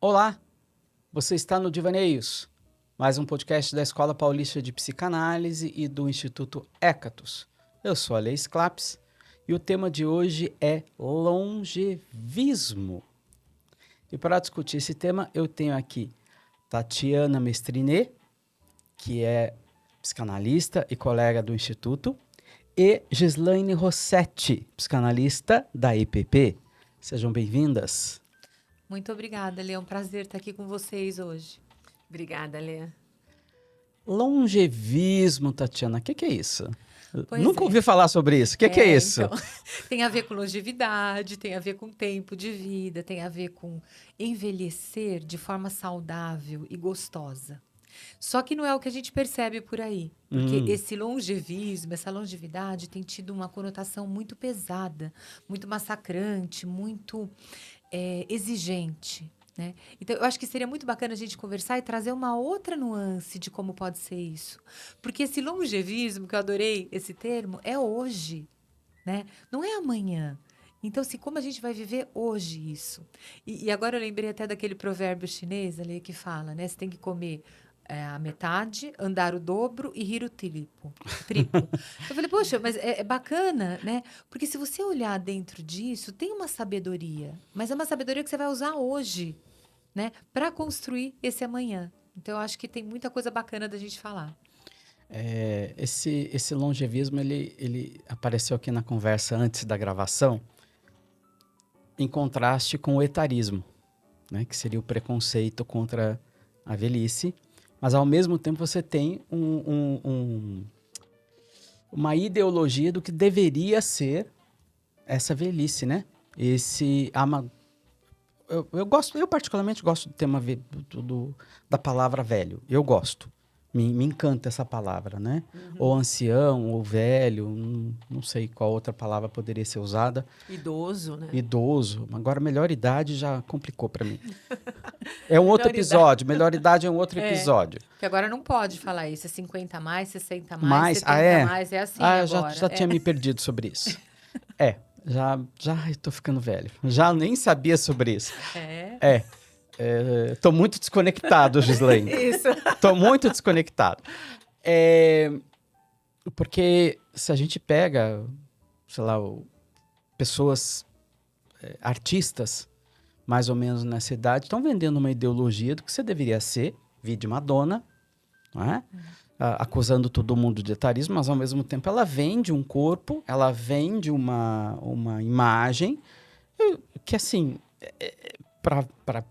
Olá, você está no Divaneios, mais um podcast da Escola Paulista de Psicanálise e do Instituto Hécatos. Eu sou a Leis Claps e o tema de hoje é longevismo. E para discutir esse tema, eu tenho aqui Tatiana Mestrinet, que é psicanalista e colega do Instituto, e Gislaine Rossetti, psicanalista da IPP. Sejam bem-vindas. Muito obrigada, Lê. É um prazer estar aqui com vocês hoje. Obrigada, Lê. Longevismo, Tatiana, o que é isso? Pois Nunca é. ouvi falar sobre isso. O que é isso? Então, tem a ver com longevidade, tem a ver com tempo de vida, tem a ver com envelhecer de forma saudável e gostosa. Só que não é o que a gente percebe por aí. Porque esse longevismo, essa longevidade tem tido uma conotação muito pesada, muito massacrante, muito exigente. Né? Então, eu acho que seria muito bacana a gente conversar e trazer uma outra nuance de como pode ser isso. Porque esse longevismo, que eu adorei esse termo, é hoje, né? Não é amanhã. Então, assim, como a gente vai viver hoje isso? E agora eu lembrei até daquele provérbio chinês ali que fala, né? Você tem que comer a metade, andar o dobro e rir o triplo. Eu falei, poxa, mas é bacana, né? Porque se você olhar dentro disso, tem uma sabedoria. Mas é uma sabedoria que você vai usar hoje, né, para construir esse amanhã. Então, eu acho que tem muita coisa bacana da gente falar. Esse longevismo, ele apareceu aqui na conversa antes da gravação, em contraste com o etarismo, né, que seria o preconceito contra a velhice, mas ao mesmo tempo você tem uma ideologia do que deveria ser essa velhice, né? Eu particularmente gosto do tema da palavra velho. Eu gosto. Me encanta essa palavra, né? Ou ancião, ou velho, não sei qual outra palavra poderia ser usada. Idoso, né? Idoso. Agora, melhor idade já complicou para mim. É um outro episódio. Melhor idade é um outro episódio. Porque agora não pode falar isso. É 50 a mais, 60 a mais, Mas, 70 a mais. É assim agora. Já tinha me perdido sobre isso. Já estou ficando velho. Já nem sabia sobre isso. Tô muito desconectado, Gislaine. Isso. Tô muito desconectado. Porque se a gente pega, sei lá, pessoas, artistas, mais ou menos nessa idade, estão vendendo uma ideologia do que você deveria ser, vide Madonna, não é? Acusando todo mundo de etarismo, mas ao mesmo tempo ela vende um corpo, ela vende uma imagem que, assim, para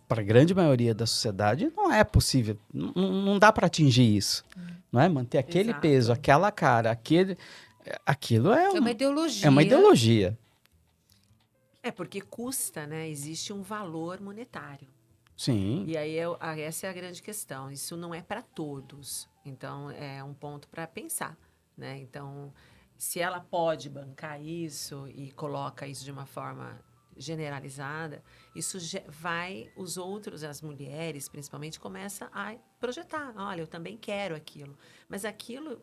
a grande maioria da sociedade não é possível, não dá para atingir isso, não é? Manter aquele Exato. peso, aquela cara, aquilo é uma ideologia. É uma ideologia. É porque custa, né? Existe um valor monetário. Sim. E aí essa é a grande questão. Isso não é para todos. Então é um ponto para pensar, né? Então, se ela pode bancar isso e coloca isso de uma forma generalizada, isso os outros, as mulheres principalmente, começam a projetar. Olha, eu também quero aquilo. Mas aquilo,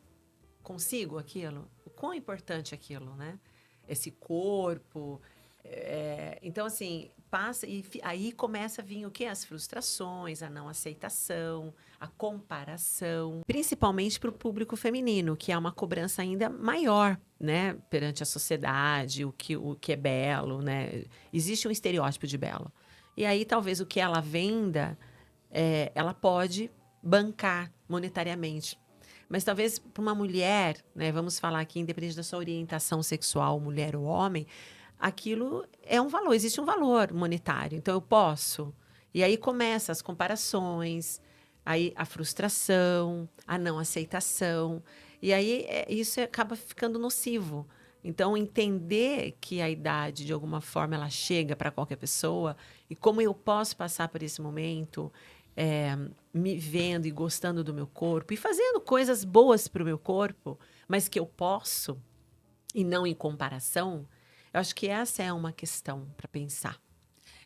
consigo aquilo? O quão importante é aquilo, né? Esse corpo. Então, assim, passa e aí começa a vir o quê? As frustrações, a não aceitação, a comparação, principalmente para o público feminino, que é uma cobrança ainda maior, né, perante a sociedade, o que é belo, né? Existe um estereótipo de belo. E aí, talvez o que ela venda, ela pode bancar monetariamente. Mas talvez para uma mulher, né, vamos falar aqui, independente da sua orientação sexual, mulher ou homem, aquilo é um valor, existe um valor monetário. Então, eu posso. E aí começam as comparações, aí a frustração, a não aceitação. E aí isso acaba ficando nocivo. Então, entender que a idade, de alguma forma, ela chega para qualquer pessoa e como eu posso passar por esse momento, me vendo e gostando do meu corpo e fazendo coisas boas para o meu corpo, mas que eu posso e não em comparação. Eu acho que essa é uma questão para pensar.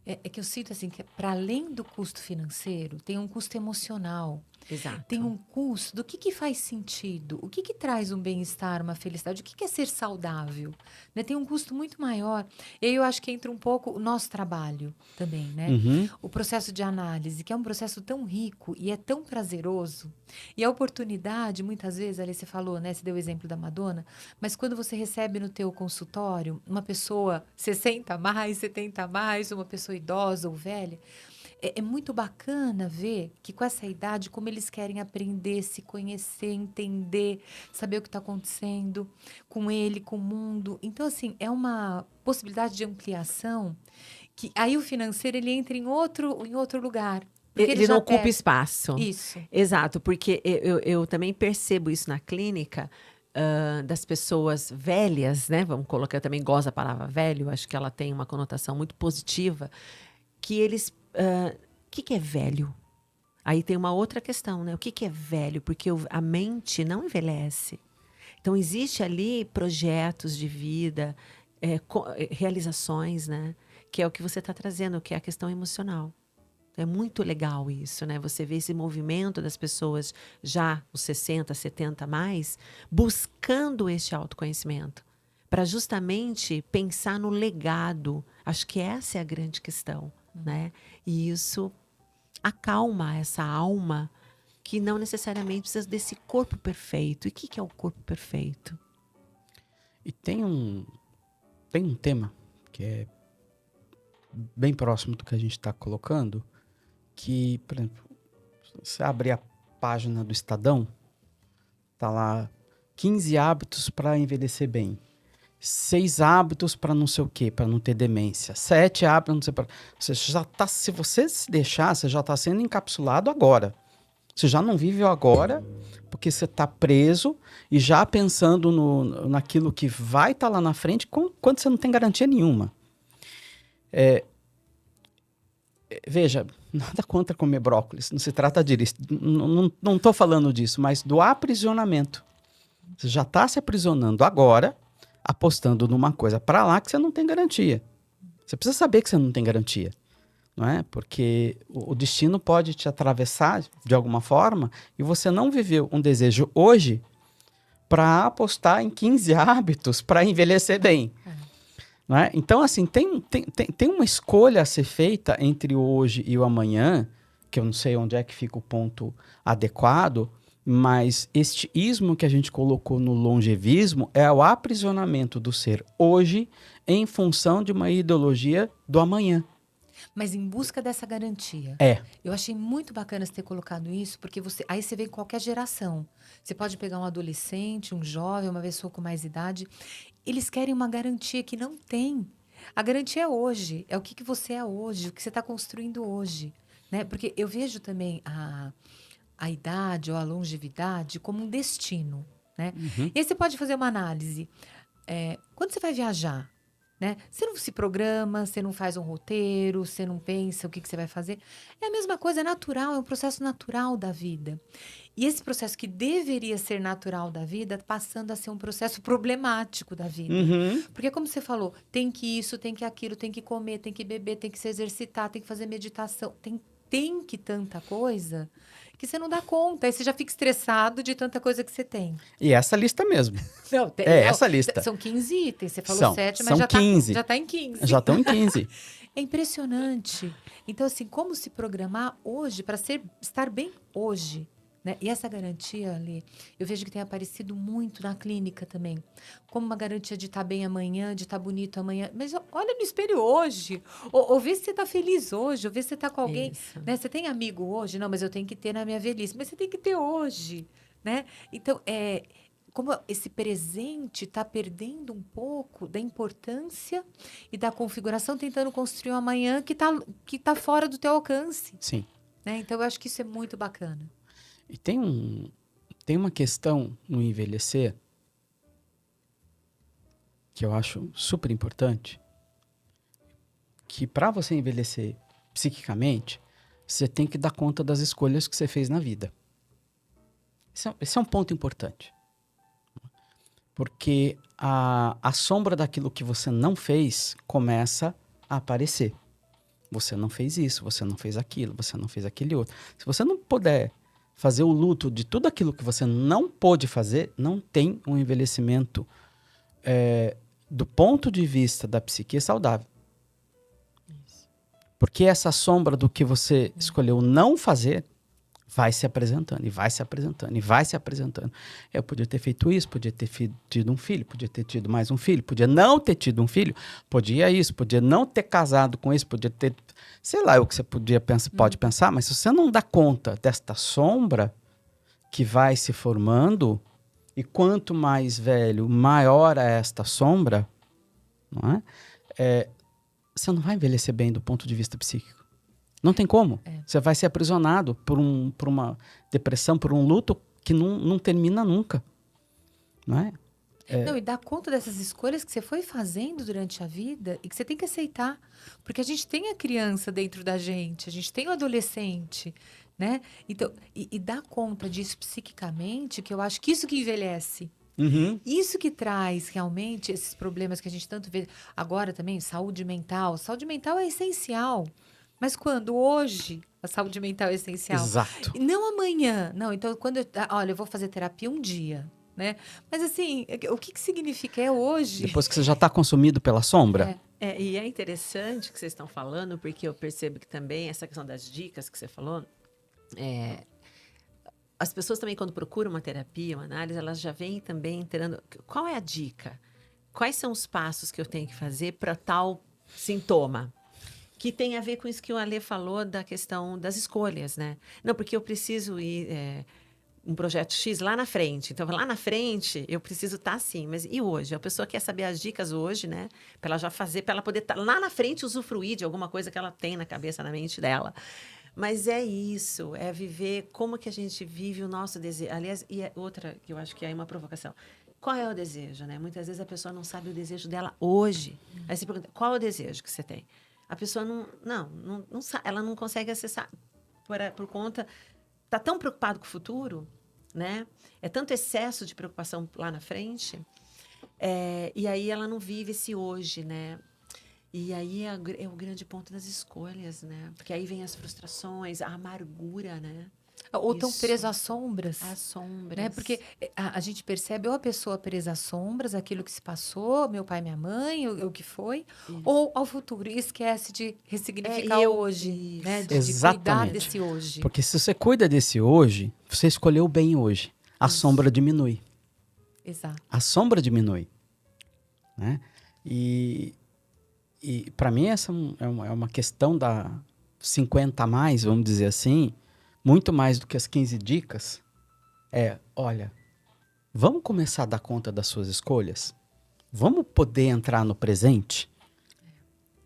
É que eu sinto assim que para além do custo financeiro, tem um custo emocional. Exato. Tem um custo do que faz sentido, o que traz um bem-estar, uma felicidade, o que é ser saudável, né? Tem um custo muito maior. E aí eu acho que entra um pouco o nosso trabalho também, né? Uhum. O processo de análise, que é um processo tão rico e é tão prazeroso. E a oportunidade, muitas vezes, ali você falou, né? Você deu o exemplo da Madonna, mas quando você recebe no teu consultório uma pessoa 60 a mais, 70 a mais, uma pessoa idosa ou velha, é muito bacana ver que com essa idade, como eles querem aprender, se conhecer, entender, saber o que está acontecendo com ele, com o mundo. Então, assim, é uma possibilidade de ampliação que aí o financeiro ele entra em outro lugar. Porque Ele já não ocupa pega. espaço. Isso. Exato, porque eu também percebo isso na clínica, das pessoas velhas, né? Vamos colocar, eu também gosto da palavra velho, acho que ela tem uma conotação muito positiva, que eles... o que é velho? Aí tem uma outra questão, né? O que é velho? Porque a mente não envelhece. Então, existe ali projetos de vida, realizações, né? Que é o que você está trazendo, que é a questão emocional. É muito legal isso, né? Você vê esse movimento das pessoas já, os 60, 70 a mais, buscando este autoconhecimento, para justamente pensar no legado. Acho que essa é a grande questão, né? E isso acalma essa alma que não necessariamente precisa desse corpo perfeito. E o que é o corpo perfeito? E tem um tema que é bem próximo do que a gente está colocando, que, por exemplo, você abrir a página do Estadão, tá lá 15 hábitos para envelhecer bem. 6 hábitos para não sei o quê, para não ter demência. 7 hábitos, não sei para. Você já tá, se você se deixar, você já está sendo encapsulado agora. Você já não vive o agora, porque você está preso e já pensando naquilo que vai estar lá na frente, quando você não tem garantia nenhuma. Veja, nada contra comer brócolis, não se trata disso. Não estou falando disso, mas do aprisionamento. Você já está se aprisionando agora, apostando numa coisa para lá que você não tem garantia. Você precisa saber que você não tem garantia, não é? Porque o destino pode te atravessar de alguma forma e você não viveu um desejo hoje para apostar em 15 hábitos para envelhecer bem. Não é? Então, assim, tem uma escolha a ser feita entre o hoje e o amanhã, que eu não sei onde é que fica o ponto adequado, mas este ismo que a gente colocou no longevismo é o aprisionamento do ser hoje em função de uma ideologia do amanhã. Mas em busca dessa garantia. Eu achei muito bacana você ter colocado isso, porque aí você vê em qualquer geração. Você pode pegar um adolescente, um jovem, uma pessoa com mais idade. Eles querem uma garantia que não tem. A garantia é hoje. É o que você é hoje, o que você está construindo hoje. Né? Porque eu vejo também a idade ou a longevidade como um destino. Né? Uhum. E aí você pode fazer uma análise. Quando você vai viajar, né? Você não se programa, você não faz um roteiro, você não pensa o que você vai fazer. É a mesma coisa, é natural, é um processo natural da vida. E esse processo que deveria ser natural da vida, passando a ser um processo problemático da vida. Uhum. Porque, como você falou, tem que isso, tem que aquilo, tem que comer, tem que beber, tem que se exercitar, tem que fazer meditação. Tem que tanta coisa que você não dá conta. Aí você já fica estressado de tanta coisa que você tem. E essa lista mesmo. Não, essa lista. São 15 itens. Você falou 7, mas são já 15. já tá em 15. Já estão em 15. É impressionante. Então, assim, como se programar hoje para estar bem hoje? Né? E essa garantia, ali, eu vejo que tem aparecido muito na clínica também. Como uma garantia de estar bem amanhã, de estar bonito amanhã. Mas olha no espelho hoje. Ou vê se você está feliz hoje, ou vê se você está com alguém. Né? Você tem amigo hoje? Não, mas eu tenho que ter na minha velhice. Mas você tem que ter hoje. Né? Então, como esse presente está perdendo um pouco da importância e da configuração, tentando construir um amanhã que tá fora do teu alcance. Sim. Né? Então, eu acho que isso é muito bacana. E tem uma questão no envelhecer que eu acho super importante, que para você envelhecer psiquicamente, você tem que dar conta das escolhas que você fez na vida. Esse é um ponto importante. Porque a sombra daquilo que você não fez começa a aparecer. Você não fez isso, você não fez aquilo, você não fez aquele outro. Se você não puder fazer o luto de tudo aquilo que você não pôde fazer, não tem um envelhecimento do ponto de vista da psique saudável. Porque essa sombra do que você escolheu não fazer vai se apresentando, e vai se apresentando, e vai se apresentando. Eu podia ter feito isso, podia ter tido um filho, podia ter tido mais um filho, podia não ter tido um filho, podia isso, podia não ter casado com isso, podia ter... Sei lá o que você pode pensar, mas se você não dá conta desta sombra que vai se formando, e quanto mais velho, maior é esta sombra, não é? Você não vai envelhecer bem do ponto de vista psíquico. Não tem como. Você vai ser aprisionado por uma depressão, por um luto que não termina nunca. Não é? Não, e dar conta dessas escolhas que você foi fazendo durante a vida e que você tem que aceitar. Porque a gente tem a criança dentro da gente, a gente tem o adolescente, né? Então, e dar conta disso psiquicamente, que eu acho que isso que envelhece. Uhum. Isso que traz realmente esses problemas que a gente tanto vê agora também, saúde mental. Saúde mental é essencial. Mas quando? Hoje, a saúde mental é essencial. Exato. E não amanhã. Não, então, olha, eu vou fazer terapia um dia, né? Mas, assim, o que significa? É hoje. Depois que você já está consumido pela sombra. E é interessante o que vocês estão falando, porque eu percebo que também essa questão das dicas que você falou, as pessoas também, quando procuram uma terapia, uma análise, elas já vêm também entrando... Qual é a dica? Quais são os passos que eu tenho que fazer para tal sintoma? Que tem a ver com isso que o Alê falou da questão das escolhas, né? Não, porque eu preciso ir um projeto X lá na frente. Então, lá na frente, eu preciso estar assim. Mas e hoje? A pessoa quer saber as dicas hoje, né? Para ela já fazer, para ela poder estar lá na frente usufruir de alguma coisa que ela tem na cabeça, na mente dela. Mas é isso, é viver como que a gente vive o nosso desejo. Aliás, e é outra que eu acho que é uma provocação. Qual é o desejo, né? Muitas vezes a pessoa não sabe o desejo dela hoje. Aí você pergunta, qual é o desejo que você tem? A pessoa não sabe, ela não consegue acessar por conta... Está tão preocupado com o futuro, né? É tanto excesso de preocupação lá na frente. E aí ela não vive esse hoje, né? E aí é o grande ponto das escolhas, né? Porque aí vem as frustrações, a amargura, né? Ou tão preso às sombras. Às sombras. Né? Porque a gente percebe ou a pessoa presa às sombras, aquilo que se passou, meu pai, minha mãe, o que foi, ou ao futuro. E esquece de ressignificar hoje. Né? De cuidar desse hoje. Porque se você cuida desse hoje, você escolheu bem hoje. A sombra diminui. Exato. A sombra diminui. Né? E para mim essa é uma questão da 50 a mais, vamos dizer assim, muito mais do que as 15 dicas, olha, vamos começar a dar conta das suas escolhas? Vamos poder entrar no presente?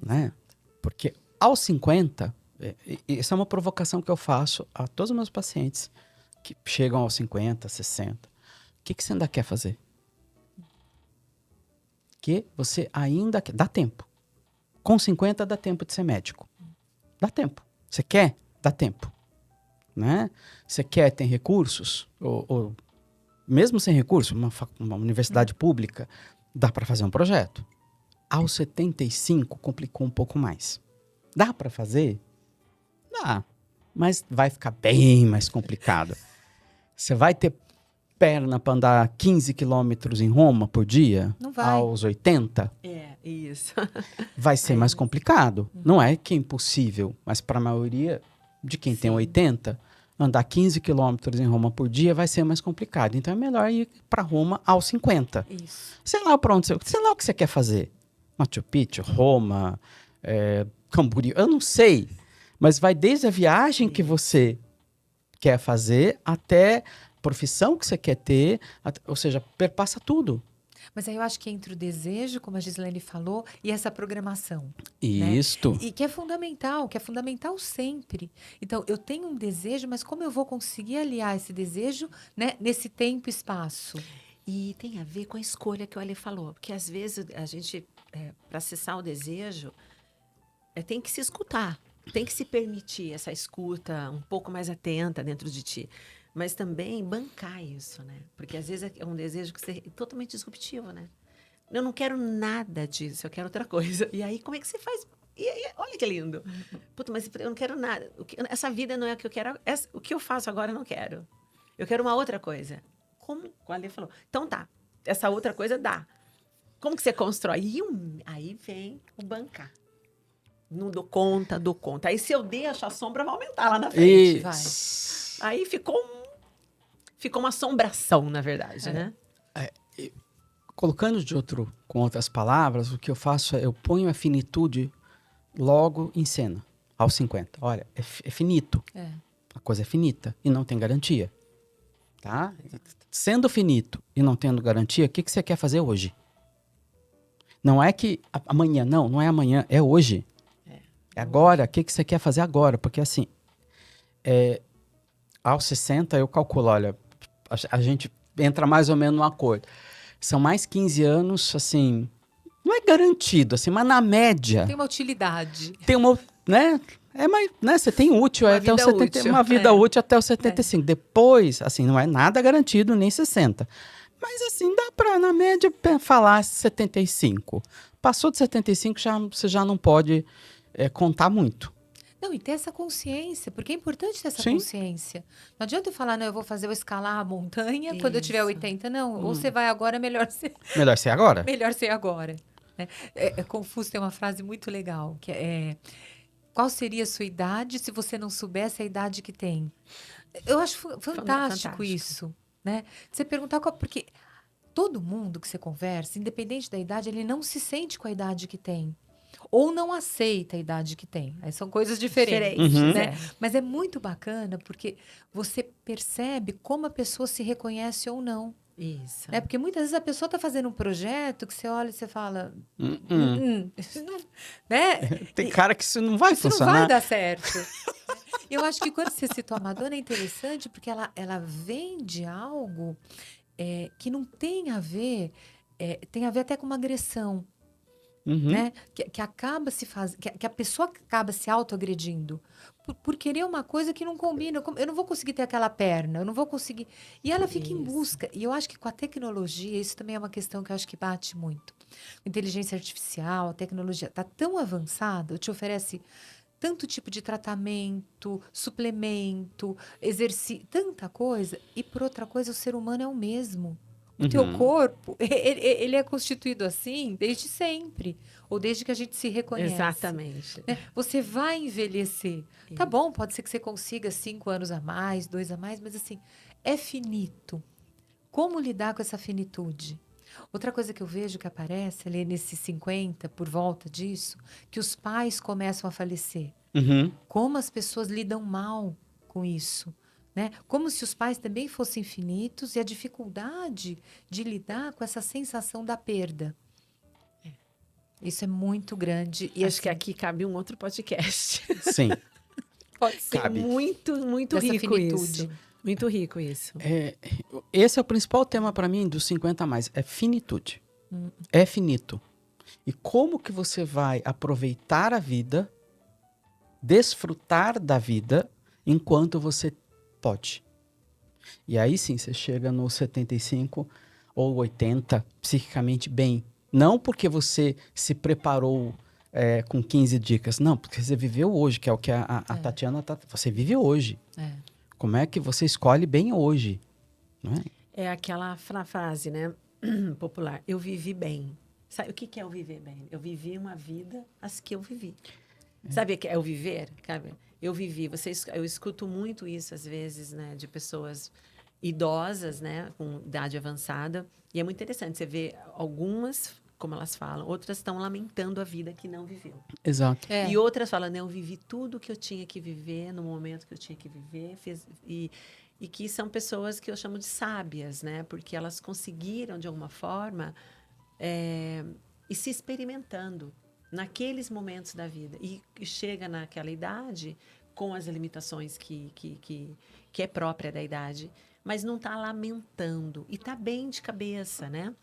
Né? Porque aos 50, essa é uma provocação que eu faço a todos os meus pacientes que chegam aos 50, 60. O que você ainda quer fazer? Que você ainda quer. Dá tempo. Com 50 dá tempo de ser médico. Dá tempo. Você quer? Dá tempo. Né? Você quer, tem recursos? Ou mesmo sem recursos, uma universidade pública, dá para fazer um projeto. Aos 75 complicou um pouco mais. Dá para fazer? Dá. Mas vai ficar bem mais complicado. Você vai ter perna para andar 15 quilômetros em Roma por dia? Não vai. Aos 80? Isso. Vai ser mais complicado. Não é que é impossível, mas para a maioria de quem tem 80, andar 15 quilômetros em Roma por dia vai ser mais complicado. Então é melhor ir para Roma aos 50. Isso. Sei lá o que você quer fazer. Machu Picchu, Roma, Camboriú, eu não sei. Mas vai desde a viagem que você quer fazer até a profissão que você quer ter, ou seja, perpassa tudo. Mas aí eu acho que entra o desejo, como a Gislaine falou, e essa programação. Isto. Né? E que é fundamental sempre. Então, eu tenho um desejo, mas como eu vou conseguir aliar esse desejo, né, nesse tempo e espaço? E tem a ver com a escolha que o Ale falou. Porque, às vezes, a gente, para acessar o desejo, tem que se escutar. Tem que se permitir essa escuta um pouco mais atenta dentro de ti. Mas também bancar isso, né? Porque, às vezes, é um desejo que é totalmente disruptivo, né? Eu não quero nada disso, eu quero outra coisa. E aí, como é que você faz Olha que lindo. Puta, mas eu não quero nada. Essa vida não é o que eu quero. O que eu faço agora eu não quero. Eu quero uma outra coisa. Como a Lê falou. Então tá, essa outra coisa dá. Como que você constrói? Aí vem o bancar. Não dou conta, dou conta. Aí se eu deixo, a sombra vai aumentar lá na frente. Isso. Aí ficou uma assombração, na verdade, né? Colocando com outras palavras, o que eu faço é eu ponho a finitude logo em cena, aos 50. Olha, é finito. A coisa é finita e não tem garantia. Tá? Sendo finito e não tendo garantia, o que você quer fazer hoje? Não é que amanhã, não é amanhã, é hoje. É agora, o que você quer fazer agora? Porque assim, aos 60 eu calculo, olha, a gente entra mais ou menos num acordo. São mais 15 anos, assim, não é garantido, assim, mas na média... Tem uma utilidade. Tem uma, né? Mais, né? Você tem útil Uma até os vida 70, útil. uma vida útil até os 75. Depois, assim, não é nada garantido, nem 60. Mas, assim, dá pra, na média, falar 75. Passou de 75, você já não pode contar muito. Não, e ter essa consciência, porque é importante ter essa Sim. consciência. Não adianta eu falar, não, eu vou escalar a montanha quando eu tiver Isso. 80. Não, ou você vai agora, Melhor ser agora. melhor ser agora. Né? Confúcio tem uma frase muito legal, que qual seria a sua idade se você não soubesse a idade que tem? Eu acho fantástico isso. Né? Você perguntar porque todo mundo que você conversa, independente da idade, ele não se sente com a idade que tem. Ou não aceita a idade que tem. Aí são coisas diferentes, né? Mas é muito bacana porque você percebe como a pessoa se reconhece ou não. Isso. Né? Porque muitas vezes a pessoa está fazendo um projeto que você olha e você fala... né? Tem cara que isso não vai Isso funcionar. não vai dar certo. Eu acho que quando você citou a Madonna é interessante porque ela vende algo que não tem a ver... tem a ver até com uma agressão. Né? Que acaba se fazendo, que a pessoa acaba se autoagredindo por querer uma coisa que não combina. Eu não vou conseguir ter aquela perna, eu não vou conseguir. E ela fica em busca. E eu acho que com a tecnologia, isso também é uma questão que eu acho que bate muito. Inteligência artificial, a tecnologia está tão avançada, te oferece tanto tipo de tratamento, suplemento, exercício, tanta coisa. E por outra coisa, o ser humano é o mesmo. O teu corpo, ele é constituído assim desde sempre. Ou desde que a gente se reconhece. Exatamente. Né? Você vai envelhecer. Tá bom, pode ser que você consiga 5 anos a mais, 2 a mais, mas assim, é finito. Como lidar com essa finitude? Outra coisa que eu vejo que aparece ali nesses 50, por volta disso, que os pais começam a falecer. Como as pessoas lidam mal com isso. Né? Como se os pais também fossem infinitos e a dificuldade de lidar com essa sensação da perda. Isso é muito grande. E acho que aqui cabe um outro podcast. Sim. Pode ser. Cabe. Muito Dessa rico finitude. isso. Muito rico isso. Esse é o principal tema para mim dos 50 a mais. É finitude. É finito. E como que você vai aproveitar a vida, desfrutar da vida, enquanto você pode. E aí sim, você chega no 75 ou 80 psiquicamente bem. Não porque você se preparou com 15 dicas. Não, porque você viveu hoje, que é o que a Tatiana... Você vive hoje. Como é que você escolhe bem hoje? Não é? É aquela frase, né? Popular. Eu vivi bem. Sabe o que é o viver bem? Eu vivi uma vida as que eu vivi. Sabe o que é o viver? Sabe? Eu vivi. Eu escuto muito isso, às vezes, né? De pessoas idosas, né? Com idade avançada. E é muito interessante. Você vê algumas, como elas falam, outras estão lamentando a vida que não viveu. Exato. E outras falam, né? Eu vivi tudo que eu tinha que viver, no momento que eu tinha que viver. E que são pessoas que eu chamo de sábias, né? Porque elas conseguiram, de alguma forma, ir se experimentando naqueles momentos da vida. E chega naquela idade com as limitações que é própria da idade, mas não está lamentando. E está bem de cabeça, né?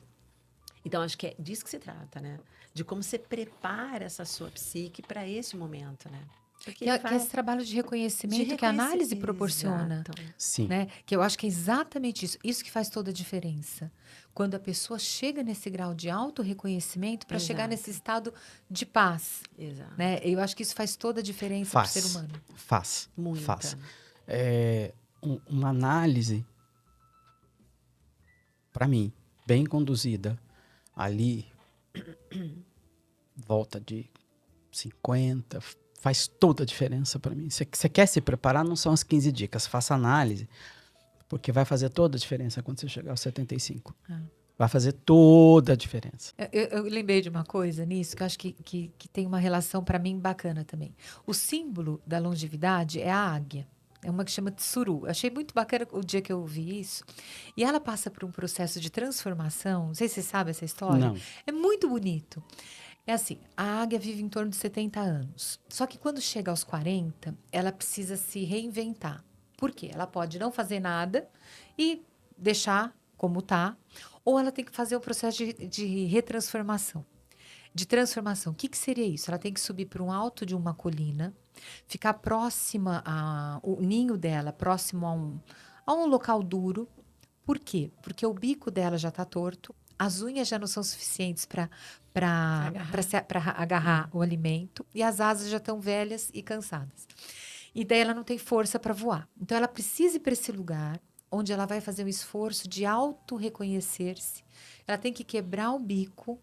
Então, acho que é disso que se trata, né? De como você prepara essa sua psique para esse momento, né? Porque Que é esse trabalho de reconhecimento que a análise proporciona. Exato. Sim. Né? Que eu acho que é exatamente isso. Isso que faz toda a diferença. Quando a pessoa chega nesse grau de autorreconhecimento para chegar Exato. nesse estado de paz. Exato. Né? Eu acho que isso faz toda a diferença para o ser humano. Faz. Muita. Faz. Uma análise, para mim, bem conduzida, ali, volta de 50, faz toda a diferença para mim. Você quer se preparar, não são as 15 dicas, faça análise, porque vai fazer toda a diferença quando você chegar aos 75. Vai fazer toda a diferença. Eu lembrei de uma coisa nisso, que eu acho que tem uma relação para mim bacana também. O símbolo da longevidade é a águia. É uma que chama tsuru. Eu achei muito bacana o dia que eu ouvi isso. E ela passa por um processo de transformação. Não sei se você sabe essa história. Não. É muito bonito. É assim, a águia vive em torno de 70 anos. Só que quando chega aos 40, ela precisa se reinventar. Por quê? Ela pode não fazer nada e deixar como está, ou ela tem que fazer o processo de retransformação. De transformação. O que seria isso? Ela tem que subir para um alto de uma colina, ficar próxima o ninho dela, próximo a um local duro. Por quê? Porque o bico dela já está torto, as unhas já não são suficientes para agarrar o alimento e as asas já estão velhas e cansadas. E daí ela não tem força para voar. Então ela precisa ir para esse lugar onde ela vai fazer um esforço de auto-reconhecer-se. Ela tem que quebrar o bico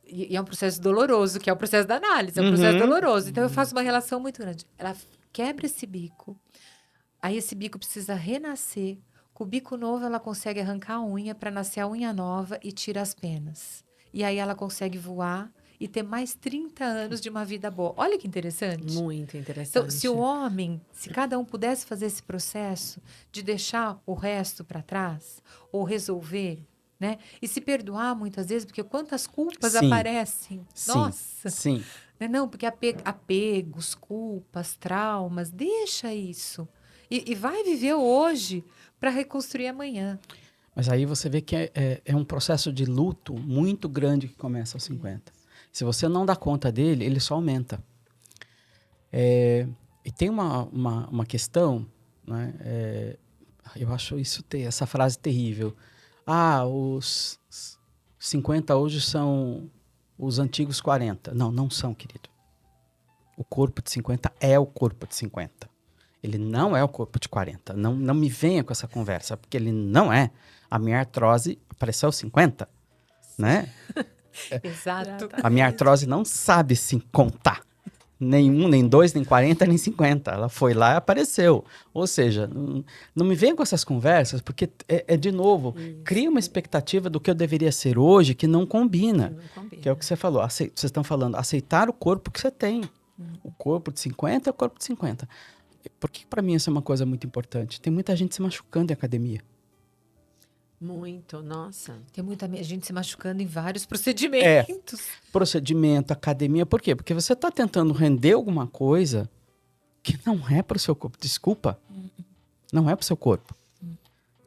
e é um processo doloroso, que é o processo da análise, é um processo doloroso. Então eu faço uma relação muito grande. Ela quebra esse bico, aí esse bico precisa renascer. Com o bico novo, ela consegue arrancar a unha para nascer a unha nova e tira as penas. E aí ela consegue voar e ter mais 30 anos de uma vida boa. Olha que interessante. Muito interessante. Então, se cada um pudesse fazer esse processo de deixar o resto para trás, ou resolver, né? E se perdoar muitas vezes, porque quantas culpas Sim. aparecem. Sim. Nossa! Sim. Não, porque apegos, culpas, traumas, deixa isso. E vai viver hoje para reconstruir amanhã. Mas aí você vê que é um processo de luto muito grande que começa aos 50. Se você não dá conta dele, ele só aumenta. E tem uma questão, né? Eu acho essa frase terrível. Os 50 hoje são os antigos 40. Não, não são, querido. O corpo de 50 é o corpo de 50. Ele não é o corpo de 40. Não me venha com essa conversa, porque ele não é. A minha artrose apareceu aos 50, né? Exato. A minha artrose não sabe se contar. Nem 1, nem 2, nem 40, nem 50. Ela foi lá e apareceu. Ou seja, não me venha com essas conversas, porque de novo, cria uma expectativa do que eu deveria ser hoje que não combina. Não combina. Que é o que você falou. Vocês estão falando, aceitar o corpo que você tem. O corpo de 50 é o corpo de 50. Por que para mim isso é uma coisa muito importante? Tem muita gente se machucando em academia. Muito, nossa. Tem muita gente se machucando em vários procedimentos. Procedimento, academia, por quê? Porque você está tentando render alguma coisa que não é para o seu corpo. Desculpa. Não é para o seu corpo.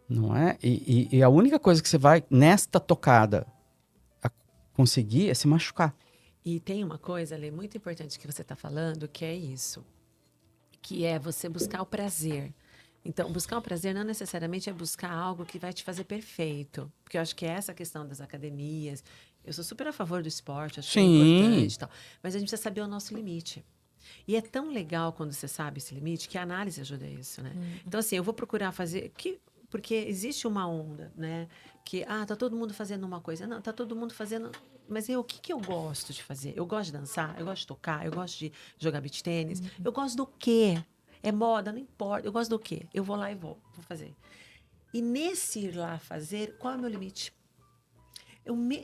Não é? E a única coisa que você vai, nesta tocada, conseguir é se machucar. E tem uma coisa, Lê, muito importante que você está falando, que é isso. Que é você buscar o prazer. Então, buscar o prazer não necessariamente é buscar algo que vai te fazer perfeito. Porque eu acho que é essa questão das academias. Eu sou super a favor do esporte, acho que é importante e tal. Mas a gente precisa saber o nosso limite. E é tão legal quando você sabe esse limite que a análise ajuda a isso, né? Então, assim, eu vou procurar fazer... Porque existe uma onda, né? Que, tá todo mundo fazendo uma coisa. Não, tá todo mundo fazendo... Mas o que eu gosto de fazer? Eu gosto de dançar, eu gosto de tocar, eu gosto de jogar beach tênis. Eu gosto do quê? É moda, não importa. Eu gosto do quê? Eu vou lá e vou fazer. E nesse ir lá fazer, qual é o meu limite?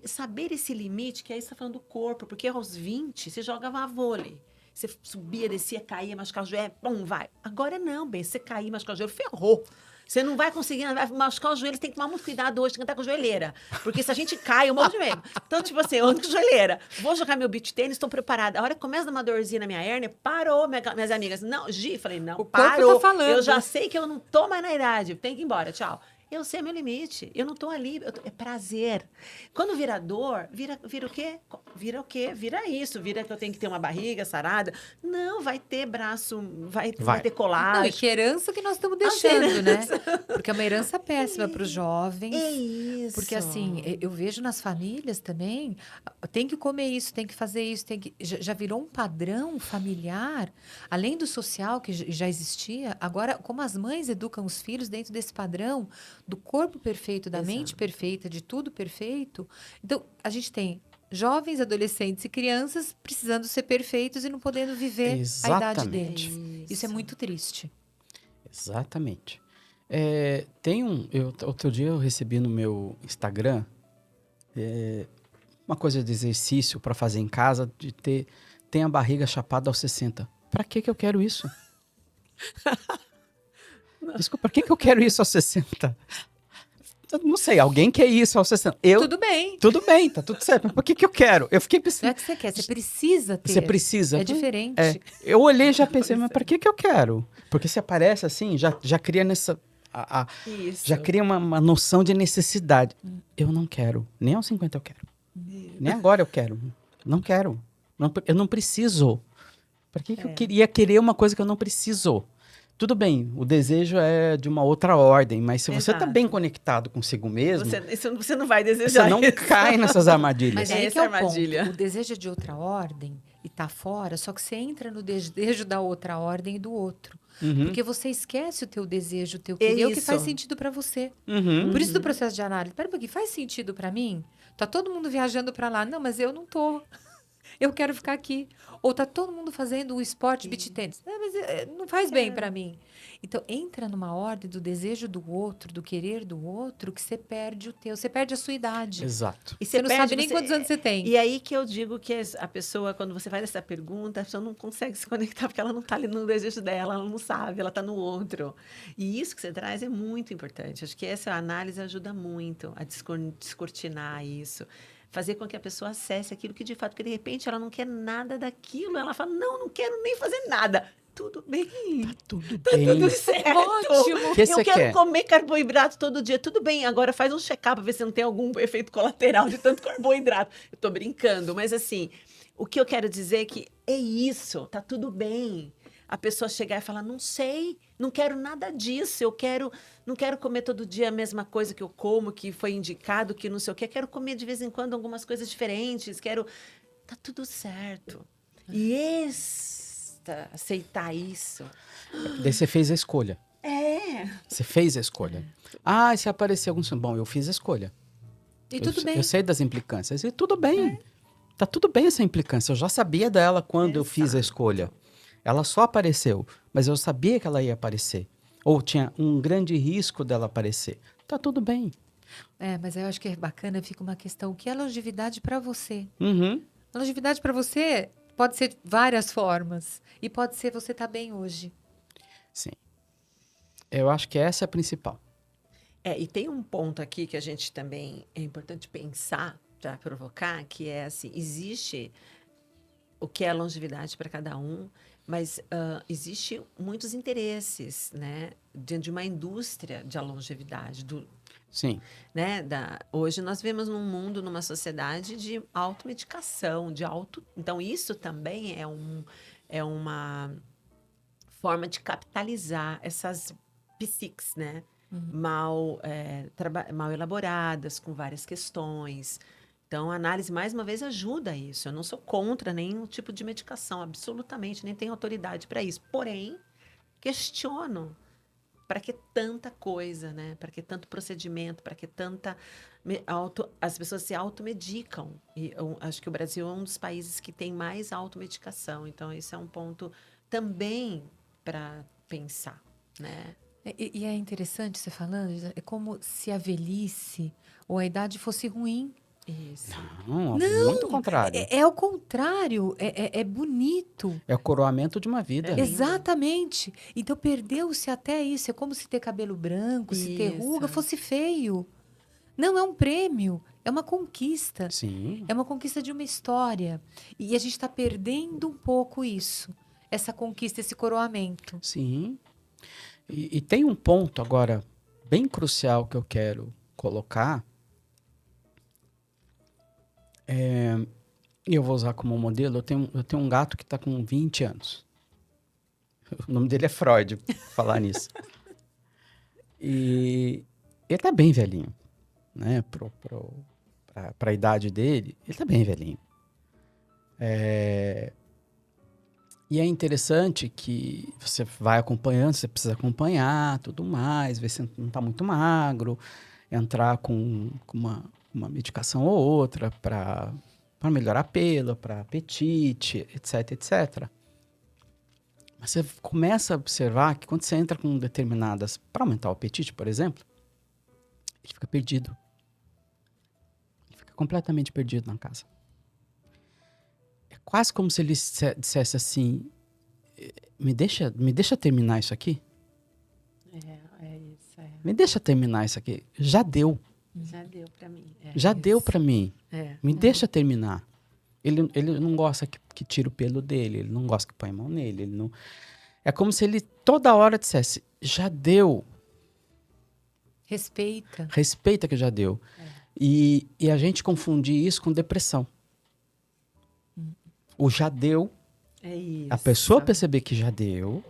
Saber esse limite, que aí você está falando do corpo, porque aos 20 você jogava vôlei. Você subia, descia, caía, machucava o joelho, pum, vai. Agora não, bem, você cair, machucar o joelho, ferrou. Você não vai conseguir, vai machucar os joelhos, tem que tomar muito cuidado hoje, tem que andar com joelheira. Porque se a gente cai, eu morro de medo. Então, tipo assim, eu ando com joelheira. Vou jogar meu beach tênis, estou preparada. A hora que começa a dar uma dorzinha na minha hérnia, parou, minhas amigas. Não, Gi, falei, não, o parou. Tá falando. Eu já sei que eu não tô mais na idade, tem que ir embora, tchau. Eu sei meu limite. Eu não estou ali. É prazer. Quando vira dor, vira o quê? Vira o quê? Vira isso. Vira que eu tenho que ter uma barriga sarada. Não, vai ter braço, vai ter Não, e colágeno. que herança que nós estamos deixando, né? Porque é uma herança péssima para os jovens. É isso. Porque assim, eu vejo nas famílias também, tem que comer isso, tem que fazer isso, já virou um padrão familiar, além do social que já existia, agora como as mães educam os filhos dentro desse padrão do corpo perfeito, da mente perfeita, de tudo perfeito. Então, a gente tem jovens, adolescentes e crianças precisando ser perfeitos e não podendo viver a idade deles. Isso é muito triste. Exatamente. Outro dia eu recebi no meu Instagram uma coisa de exercício para fazer em casa, tem a barriga chapada aos 60. Para que eu quero isso? Desculpa, para que eu quero isso aos 60? Eu não sei, alguém quer isso aos 60. Tudo bem. Tudo bem, tá tudo certo. Mas por que eu quero? Eu fiquei pensando. Não é que você quer, você precisa ter. Você precisa. É diferente. Eu olhei e já pensei, mas para que eu quero? Porque se aparece assim, já cria nessa... já cria uma noção de necessidade. Eu não quero. Nem aos 50 eu quero. Nem agora eu quero. Não quero. Eu não preciso. Para que eu queria querer uma coisa que eu não preciso? Tudo bem, o desejo é de uma outra ordem, mas se você está bem conectado consigo mesmo... Você não vai desejar. Você não cai nessas armadilhas. Mas aí que é o ponto. O desejo é de outra ordem e tá fora, só que você entra no desejo da outra ordem e do outro. Porque você esquece o teu desejo, o teu querer, o que faz sentido para você. Por isso do processo de análise. Pera um pouquinho, faz sentido para mim? Tá todo mundo viajando para lá. Não, mas eu não tô. Eu quero ficar aqui. Ou tá todo mundo fazendo o esporte beach tennis. Não, mas não faz bem para mim. Então, entra numa ordem do desejo do outro, do querer do outro, que você perde o teu. Você perde a sua idade. Exato. E você não sabe nem quantos anos você tem. E aí que eu digo que a pessoa, quando você faz essa pergunta, a pessoa não consegue se conectar, porque ela não está ali no desejo dela, ela não sabe, ela está no outro. E isso que você traz é muito importante. Acho que essa análise ajuda muito a descortinar isso. Fazer com que a pessoa acesse aquilo que, de fato, porque de repente ela não quer nada daquilo. Ela fala, não quero nem fazer nada. Tudo bem. Tá tudo Tá bem. tudo certo. Ótimo. O que Eu você quero quer? comer carboidrato todo dia. Tudo bem, agora faz um check-up para ver se não tem algum efeito colateral de tanto carboidrato. Eu tô brincando, mas assim, o que eu quero dizer é que é isso, tá tudo bem. A pessoa chegar e falar, não sei, não quero nada disso, não quero comer todo dia a mesma coisa que eu como, que foi indicado, que não sei o quê, quero comer de vez em quando algumas coisas diferentes, tá tudo certo. E aceitar isso. Daí você fez a escolha. Você fez a escolha. Se aparecer algum... Bom, eu fiz a escolha. E tudo bem. Eu sei das implicâncias. E tudo bem. Tá tudo bem essa implicância. Eu já sabia dela quando eu fiz a escolha. Ela só apareceu, mas eu sabia que ela ia aparecer. Ou tinha um grande risco dela aparecer. Tá tudo bem. Mas eu acho que é bacana, fica uma questão. O que é longevidade para você? Uhum. A longevidade para você pode ser várias formas. E pode ser você estar bem hoje. Sim. Eu acho que essa é a principal. E tem um ponto aqui que a gente também é importante pensar, para provocar, que é assim, existe o que é longevidade para cada um, mas existe muitos interesses, né, dentro de uma indústria de longevidade. Sim. Né, hoje nós vivemos num mundo, numa sociedade de automedicação, então isso também é uma forma de capitalizar essas psiques, né, mal elaboradas, com várias questões. Então, a análise, mais uma vez, ajuda isso. Eu não sou contra nenhum tipo de medicação, absolutamente, nem tenho autoridade para isso. Porém, questiono para que tanta coisa, né? Para que tanto procedimento, para que tanta... As pessoas se automedicam. E eu acho que o Brasil é um dos países que tem mais automedicação. Então, esse é um ponto também para pensar, né? E é interessante você falando, é como se a velhice ou a idade fosse ruim. Isso. Não, muito contrário. É o contrário, é bonito. É o coroamento de uma vida. Exatamente. Então, perdeu-se até isso. É como se ter cabelo branco, se ter ruga, fosse feio. Não, é um prêmio, é uma conquista. Sim. É uma conquista de uma história. E a gente está perdendo um pouco isso. Essa conquista, esse coroamento. Sim. E tem um ponto agora, bem crucial que eu quero colocar, e eu vou usar como modelo, eu tenho um gato que está com 20 anos. O nome dele é Freud, falar nisso. E ele tá bem velhinho, né? Pra idade dele, ele tá bem velhinho. E é interessante que você vai acompanhando, você precisa acompanhar, tudo mais, ver se não tá muito magro, entrar com uma medicação ou outra para melhorar pelo, para apetite, etc, etc. Mas você começa a observar que quando você entra com determinadas... Para aumentar o apetite, por exemplo, ele fica perdido. Ele fica completamente perdido na casa. É quase como se ele dissesse assim, me deixa terminar isso aqui. É isso. Me deixa terminar isso aqui. Já deu. Já deu para mim. Já deu para mim. É. Me deixa terminar. Ele não gosta que tire o pelo dele, ele não gosta que põe a mão nele, ele não... É como se ele toda hora dissesse, já deu. Respeita. Respeita que já deu. E a gente confunde isso com depressão. O já deu, É isso. a pessoa perceber que já deu,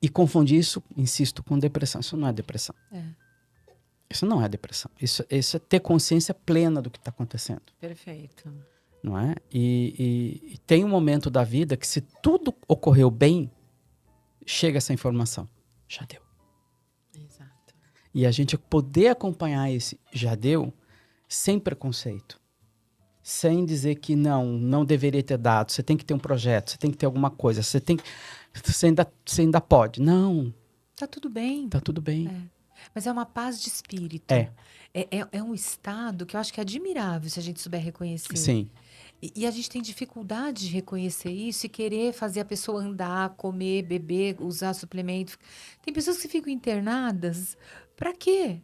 e confundir isso, insisto, com depressão. Isso não é depressão. Isso não é depressão. Isso é ter consciência plena do que está acontecendo. Perfeito. Não é? E tem um momento da vida que, se tudo ocorreu bem, chega essa informação. Já deu. Exato. E a gente poder acompanhar esse já deu sem preconceito. Sem dizer que não deveria ter dado. Você tem que ter um projeto, você tem que ter alguma coisa. Você ainda pode. Não. Tá tudo bem. Tá tudo bem. Mas é uma paz de espírito. É um estado que eu acho que é admirável se a gente souber reconhecer. Sim. E a gente tem dificuldade de reconhecer isso e querer fazer a pessoa andar, comer, beber, usar suplemento. Tem pessoas que ficam internadas. Pra quê?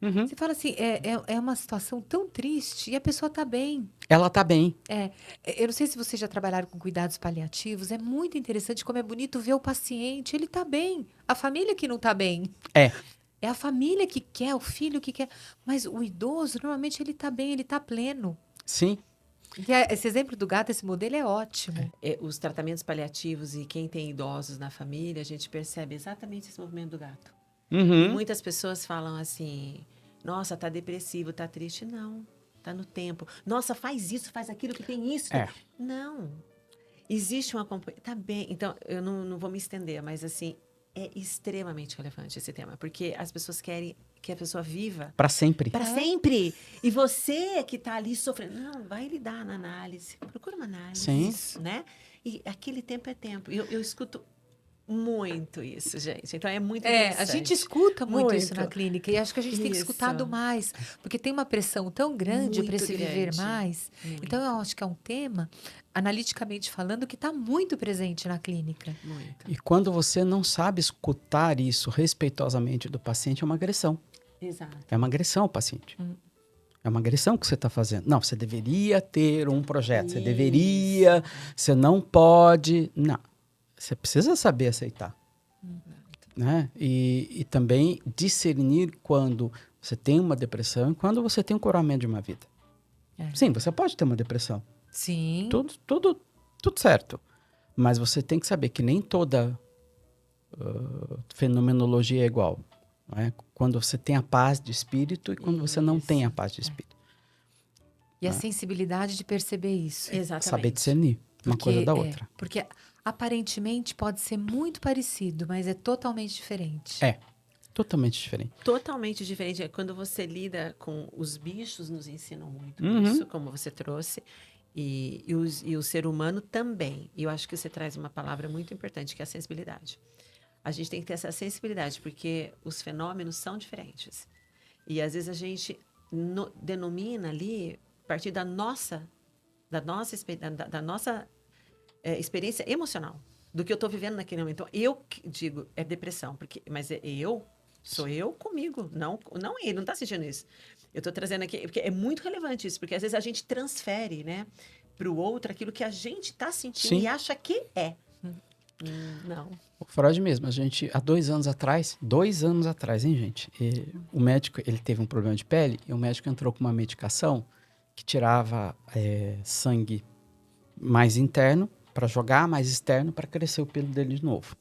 Uhum. Você fala assim, é uma situação tão triste e a pessoa tá bem. Ela tá bem. Eu não sei se vocês já trabalharam com cuidados paliativos. É muito interessante como é bonito ver o paciente. Ele tá bem. A família que não tá bem. É a família que quer, o filho que quer. Mas o idoso, normalmente, ele tá bem, ele tá pleno. Sim. E esse exemplo do gato, esse modelo é ótimo. Os tratamentos paliativos e quem tem idosos na família, a gente percebe exatamente esse movimento do gato. Uhum. Muitas pessoas falam assim, nossa, tá depressivo, tá triste. Não, tá no tempo. Nossa, faz isso, faz aquilo, que tem isso. Não. Existe uma... Tá bem. Então, eu não vou me estender, mas assim, é extremamente relevante esse tema. Porque as pessoas querem que a pessoa viva... Para sempre. Para sempre. E você que tá ali sofrendo... Não, vai lidar na análise. Procura uma análise. Sim. Né? E aquele tempo é tempo. Eu escuto... muito isso, gente. Então, é muito interessante. A gente escuta muito isso na clínica. E acho que a gente tem que Isso. escutado mais. Porque tem uma pressão tão grande Muito para se viver grande. mais. Muito. Então, eu acho que é um tema, analiticamente falando, que está muito presente na clínica. Muito. E quando você não sabe escutar isso respeitosamente do paciente, é uma agressão. Exato. É uma agressão ao paciente. É uma agressão que você está fazendo. Não, você deveria ter um projeto. Você deveria, você não pode. Não. Você precisa saber aceitar. Né? E também discernir quando você tem uma depressão e quando você tem um coroamento de uma vida. Sim, você pode ter uma depressão. Sim. Tudo certo. Mas você tem que saber que nem toda fenomenologia é igual. Né? Quando você tem a paz de espírito e quando você não tem a paz de espírito. E a sensibilidade de perceber isso. Exatamente. Saber discernir uma coisa da outra. Porque aparentemente pode ser muito parecido, mas é totalmente diferente. Totalmente diferente. Totalmente diferente. Quando você lida com os bichos, nos ensinam muito isso, como você trouxe. E o ser humano também. E eu acho que você traz uma palavra muito importante, que é a sensibilidade. A gente tem que ter essa sensibilidade, porque os fenômenos são diferentes. E às vezes a gente denomina ali, a partir da nossa experiência emocional, do que eu estou vivendo naquele momento. Então, eu digo, é depressão, mas sou eu comigo, não ele, não está sentindo isso. Eu estou trazendo aqui, porque é muito relevante isso, porque às vezes a gente transfere, né, para o outro aquilo que a gente está sentindo. Sim. E acha que é. Não. O Freud mesmo, há 2 anos atrás, hein, gente? O médico, ele teve um problema de pele e o médico entrou com uma medicação que tirava sangue mais interno para jogar mais externo para crescer o pelo dele de novo.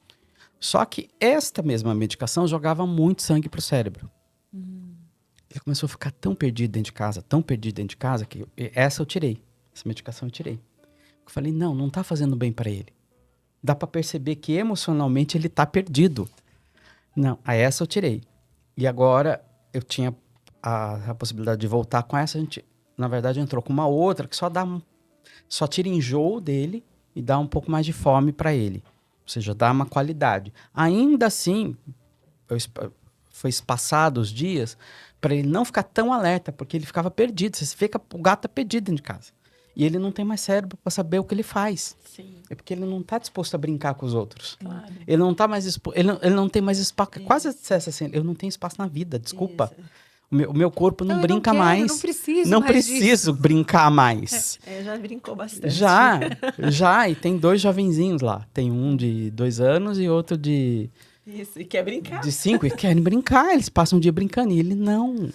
Só que esta mesma medicação jogava muito sangue pro cérebro. Ele começou a ficar tão perdido dentro de casa, que essa medicação eu tirei. Eu falei, não tá fazendo bem para ele. Dá para perceber que emocionalmente ele tá perdido. Não, a essa eu tirei. E agora eu tinha a possibilidade de voltar com essa, a gente, na verdade, entrou com uma outra que só tira enjoo dele e dá um pouco mais de fome para ele. Ou seja, dá uma qualidade. Ainda assim, foi espaçado os dias para ele não ficar tão alerta, porque ele ficava perdido. Você vê que o gato tá perdido dentro de casa. E ele não tem mais cérebro para saber o que ele faz. Sim. É porque ele não tá disposto a brincar com os outros. Claro. Ele não tá mais ele não tem mais espaço. Quase dissesse assim, eu não tenho espaço na vida, desculpa. Isso. O meu corpo não brinca eu não quero, mais. não preciso Não mais preciso brincar mais. Já brincou bastante. Já. E tem 2 jovenzinhos lá. Tem um de 2 anos e outro de Isso, e quer brincar. de 5. E querem brincar. Eles passam o dia brincando. E ele, não,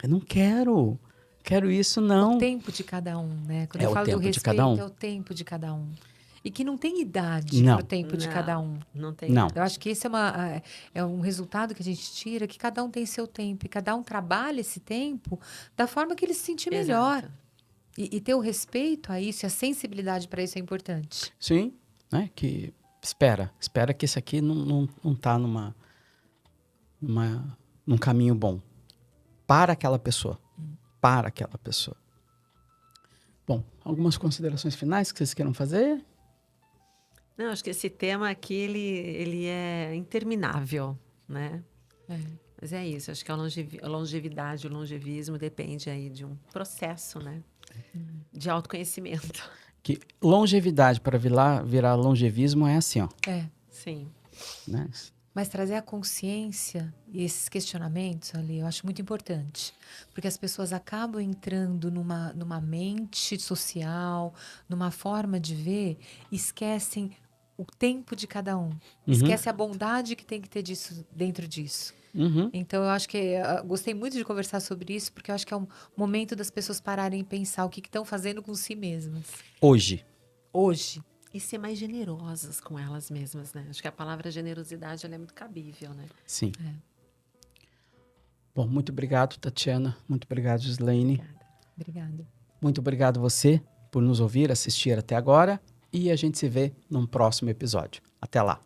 eu não quero. Quero isso, não. O tempo de cada um, né? Quando É eu o falo do tempo de respeito, cada um. é o tempo de cada um. E que não tem idade Não. para o tempo de cada um. Não tem. Não. Eu acho que esse é um resultado que a gente tira, que cada um tem seu tempo. E cada um trabalha esse tempo da forma que ele se sentir melhor. Exato. E ter o respeito a isso, e a sensibilidade para isso é importante. Sim, né? Que espera que esse aqui não tá num caminho bom. Para aquela pessoa. Bom, algumas considerações finais que vocês queiram fazer? Não, acho que esse tema aqui, ele é interminável, né? Mas é isso, acho que a longevidade, o longevismo depende aí de um processo, né? De autoconhecimento. Que longevidade para virar longevismo é assim, ó. Sim. Né? Mas trazer a consciência e esses questionamentos ali, eu acho muito importante. Porque as pessoas acabam entrando numa mente social, numa forma de ver, e esquecem o tempo de cada um. Esquece a bondade que tem que ter dentro disso. Então, eu acho que gostei muito de conversar sobre isso, porque eu acho que é um momento das pessoas pararem e pensar o que estão fazendo com si mesmas. Hoje. E ser mais generosas com elas mesmas, né? Acho que a palavra generosidade, ela é muito cabível, né? Sim. Bom, muito obrigado, Tatiana. Muito obrigado, Gislaine. Obrigada. Muito obrigado você por nos ouvir, assistir até agora. E a gente se vê num próximo episódio. Até lá.